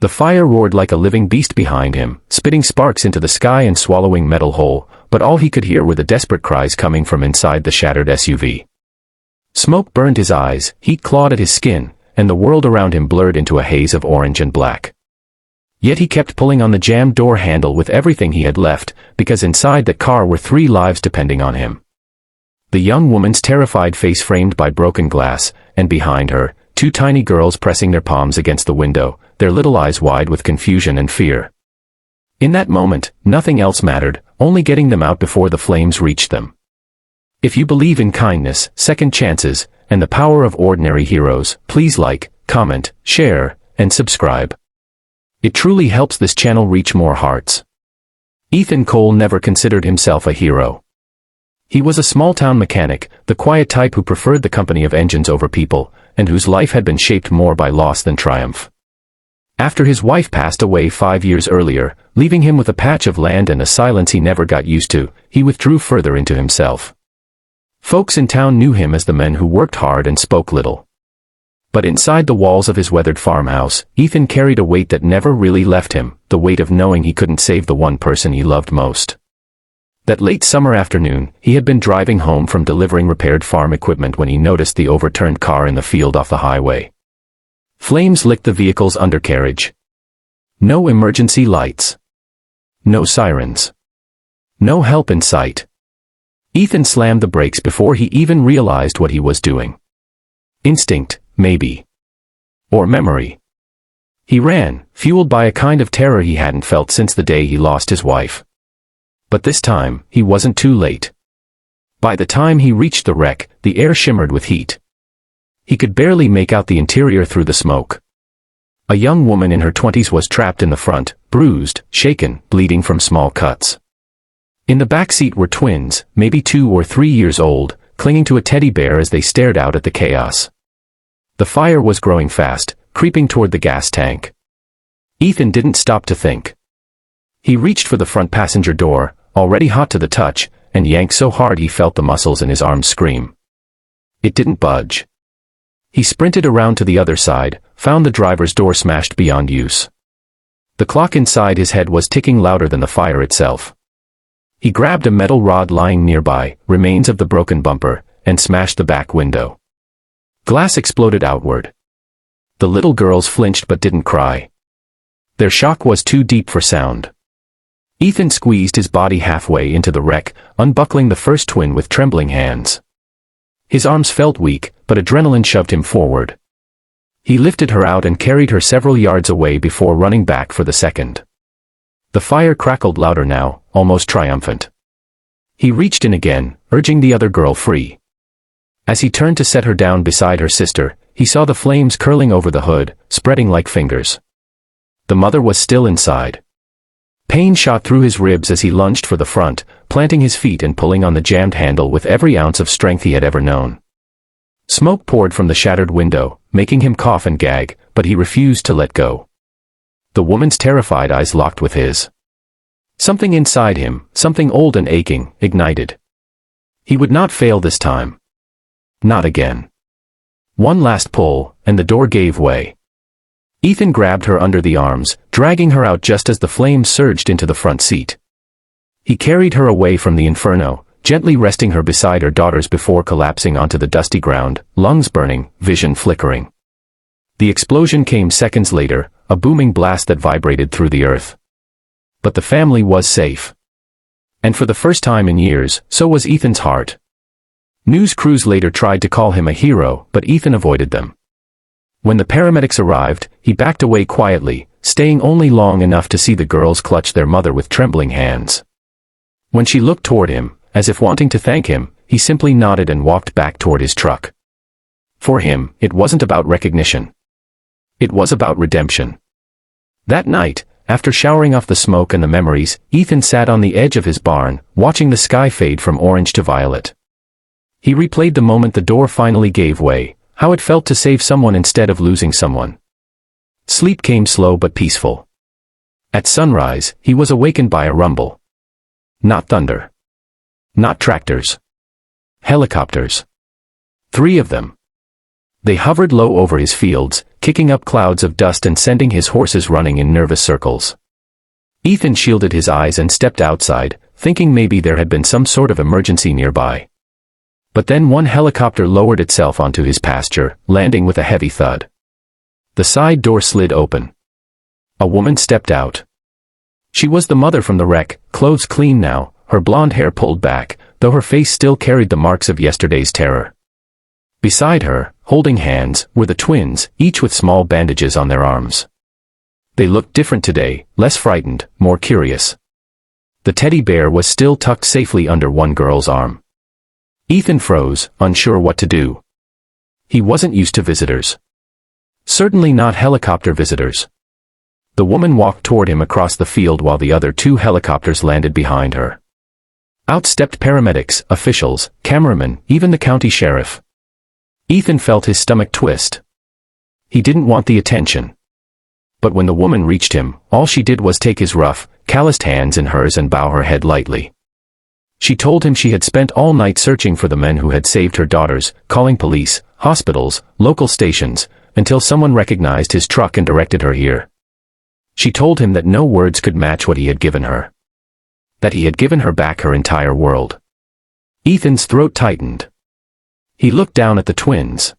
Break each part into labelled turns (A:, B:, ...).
A: The fire roared like a living beast behind him, spitting sparks into the sky and swallowing metal whole, but all he could hear were the desperate cries coming from inside the shattered SUV. Smoke burned his eyes, heat clawed at his skin, and the world around him blurred into a haze of orange and black. Yet he kept pulling on the jammed door handle with everything he had left, because inside that car were 3 lives depending on him. The young woman's terrified face framed by broken glass, and behind her, 2 tiny girls pressing their palms against the window, their little eyes wide with confusion and fear. In that moment, nothing else mattered, only getting them out before the flames reached them. If you believe in kindness, second chances, and the power of ordinary heroes, please like, comment, share, and subscribe. It truly helps this channel reach more hearts. Ethan Cole never considered himself a hero. He was a small-town mechanic, the quiet type who preferred the company of engines over people, and whose life had been shaped more by loss than triumph. After his wife passed away 5 years earlier, leaving him with a patch of land and a silence he never got used to, he withdrew further into himself. Folks in town knew him as the man who worked hard and spoke little. But inside the walls of his weathered farmhouse, Ethan carried a weight that never really left him, the weight of knowing he couldn't save the one person he loved most. That late summer afternoon, he had been driving home from delivering repaired farm equipment when he noticed the overturned car in the field off the highway. Flames licked the vehicle's undercarriage. No emergency lights. No sirens. No help in sight. Ethan slammed the brakes before he even realized what he was doing. Instinct, maybe. Or memory. He ran, fueled by a kind of terror he hadn't felt since the day he lost his wife. But this time, he wasn't too late. By the time he reached the wreck, the air shimmered with heat. He could barely make out the interior through the smoke. A young woman in her 20s was trapped in the front, bruised, shaken, bleeding from small cuts. In the back seat were twins, maybe 2 or 3 years old, clinging to a teddy bear as they stared out at the chaos. The fire was growing fast, creeping toward the gas tank. Ethan didn't stop to think. He reached for the front passenger door, already hot to the touch, and yanked so hard he felt the muscles in his arms scream. It didn't budge. He sprinted around to the other side, found the driver's door smashed beyond use. The clock inside his head was ticking louder than the fire itself. He grabbed a metal rod lying nearby, remains of the broken bumper, and smashed the back window. Glass exploded outward. The little girls flinched but didn't cry. Their shock was too deep for sound. Ethan squeezed his body halfway into the wreck, unbuckling the first twin with trembling hands. His arms felt weak, but adrenaline shoved him forward. He lifted her out and carried her several yards away before running back for the second. The fire crackled louder now, almost triumphant. He reached in again, urging the other girl free. As he turned to set her down beside her sister, he saw the flames curling over the hood, spreading like fingers. The mother was still inside. Pain shot through his ribs as he lunged for the front, planting his feet and pulling on the jammed handle with every ounce of strength he had ever known. Smoke poured from the shattered window, making him cough and gag, but he refused to let go. The woman's terrified eyes locked with his. Something inside him, something old and aching, ignited. He would not fail this time. Not again. One last pull, and the door gave way. Ethan grabbed her under the arms, dragging her out just as the flames surged into the front seat. He carried her away from the inferno, gently resting her beside her daughters before collapsing onto the dusty ground, lungs burning, vision flickering. The explosion came seconds later, a booming blast that vibrated through the earth. But the family was safe. And for the first time in years, so was Ethan's heart. News crews later tried to call him a hero, but Ethan avoided them. When the paramedics arrived, he backed away quietly, staying only long enough to see the girls clutch their mother with trembling hands. When she looked toward him, as if wanting to thank him, he simply nodded and walked back toward his truck. For him, it wasn't about recognition. It was about redemption. That night, after showering off the smoke and the memories, Ethan sat on the edge of his barn, watching the sky fade from orange to violet. He replayed the moment the door finally gave way, how it felt to save someone instead of losing someone. Sleep came slow but peaceful. At sunrise, he was awakened by a rumble. Not thunder. Not tractors. Helicopters. 3 of them. They hovered low over his fields, kicking up clouds of dust and sending his horses running in nervous circles. Ethan shielded his eyes and stepped outside, thinking maybe there had been some sort of emergency nearby. But then one helicopter lowered itself onto his pasture, landing with a heavy thud. The side door slid open. A woman stepped out. She was the mother from the wreck, clothes clean now, her blonde hair pulled back, though her face still carried the marks of yesterday's terror. Beside her, holding hands, were the twins, each with small bandages on their arms. They looked different today, less frightened, more curious. The teddy bear was still tucked safely under one girl's arm. Ethan froze, unsure what to do. He wasn't used to visitors. Certainly not helicopter visitors. The woman walked toward him across the field while the other two helicopters landed behind her. Out stepped paramedics, officials, cameramen, even the county sheriff. Ethan felt his stomach twist. He didn't want the attention. But when the woman reached him, all she did was take his rough, calloused hands in hers and bow her head lightly. She told him she had spent all night searching for the men who had saved her daughters, calling police, hospitals, local stations, until someone recognized his truck and directed her here. She told him that no words could match what he had given her. That he had given her back her entire world. Ethan's throat tightened. He looked down at the twins.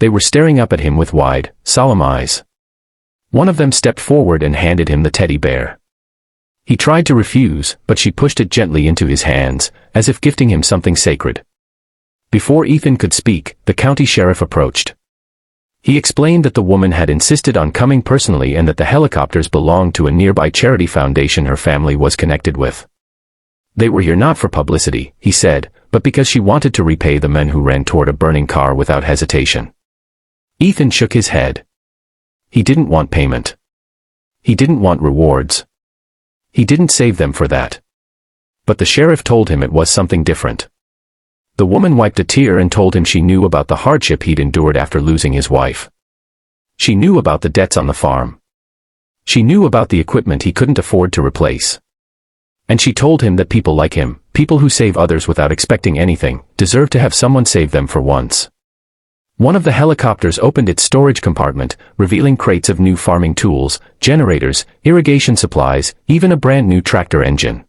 A: They were staring up at him with wide, solemn eyes. One of them stepped forward and handed him the teddy bear. He tried to refuse, but she pushed it gently into his hands, as if gifting him something sacred. Before Ethan could speak, the county sheriff approached. He explained that the woman had insisted on coming personally and that the helicopters belonged to a nearby charity foundation her family was connected with. They were here not for publicity, he said, but because she wanted to repay the men who ran toward a burning car without hesitation. Ethan shook his head. He didn't want payment. He didn't want rewards. He didn't save them for that. But the sheriff told him it was something different. The woman wiped a tear and told him she knew about the hardship he'd endured after losing his wife. She knew about the debts on the farm. She knew about the equipment he couldn't afford to replace. And she told him that people like him, people who save others without expecting anything, deserve to have someone save them for once. One of the helicopters opened its storage compartment, revealing crates of new farming tools, generators, irrigation supplies, even a brand new tractor engine.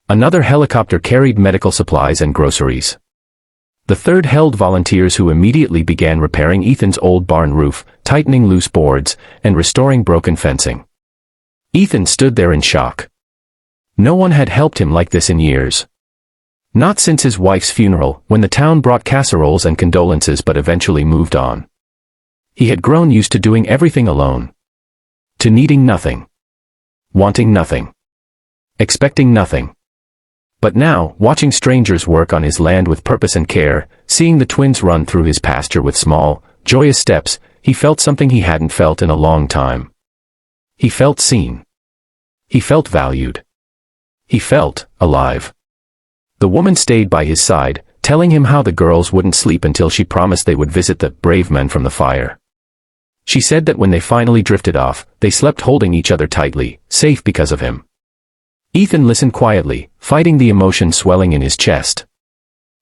A: Another helicopter carried medical supplies and groceries. The third held volunteers who immediately began repairing Ethan's old barn roof, tightening loose boards, and restoring broken fencing. Ethan stood there in shock. No one had helped him like this in years. Not since his wife's funeral, when the town brought casseroles and condolences but eventually moved on. He had grown used to doing everything alone. To needing nothing. Wanting nothing. Expecting nothing. But now, watching strangers work on his land with purpose and care, seeing the twins run through his pasture with small, joyous steps, he felt something he hadn't felt in a long time. He felt seen. He felt valued. He felt alive. The woman stayed by his side, telling him how the girls wouldn't sleep until she promised they would visit the brave men from the fire. She said that when they finally drifted off, they slept holding each other tightly, safe because of him. Ethan listened quietly, fighting the emotion swelling in his chest.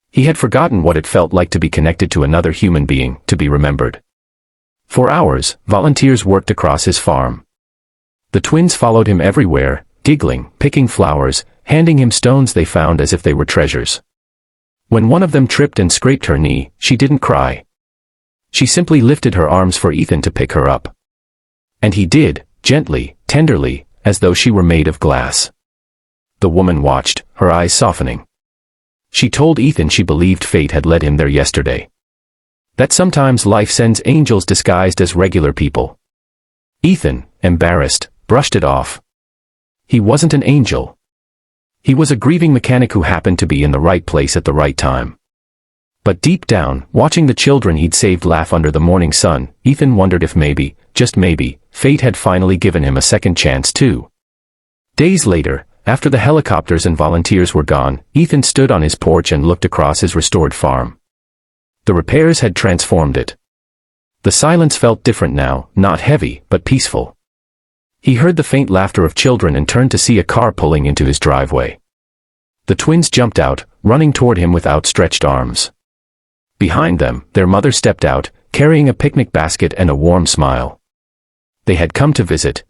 A: He had forgotten what it felt like to be connected to another human being, to be remembered. For hours, volunteers worked across his farm. The twins followed him everywhere, giggling, picking flowers, handing him stones they found as if they were treasures. When one of them tripped and scraped her knee, she didn't cry. She simply lifted her arms for Ethan to pick her up. And he did, gently, tenderly, as though she were made of glass. The woman watched, her eyes softening. She told Ethan she believed fate had led him there yesterday. That sometimes life sends angels disguised as regular people. Ethan, embarrassed, brushed it off. He wasn't an angel. He was a grieving mechanic who happened to be in the right place at the right time. But deep down, watching the children he'd saved laugh under the morning sun, Ethan wondered if maybe, just maybe, fate had finally given him a second chance too. Days later, after the helicopters and volunteers were gone, Ethan stood on his porch and looked across his restored farm. The repairs had transformed it. The silence felt different now, not heavy, but peaceful. He heard the faint laughter of children and turned to see a car pulling into his driveway. The twins jumped out, running toward him with outstretched arms. Behind them, their mother stepped out, carrying a picnic basket and a warm smile. They had come to visit,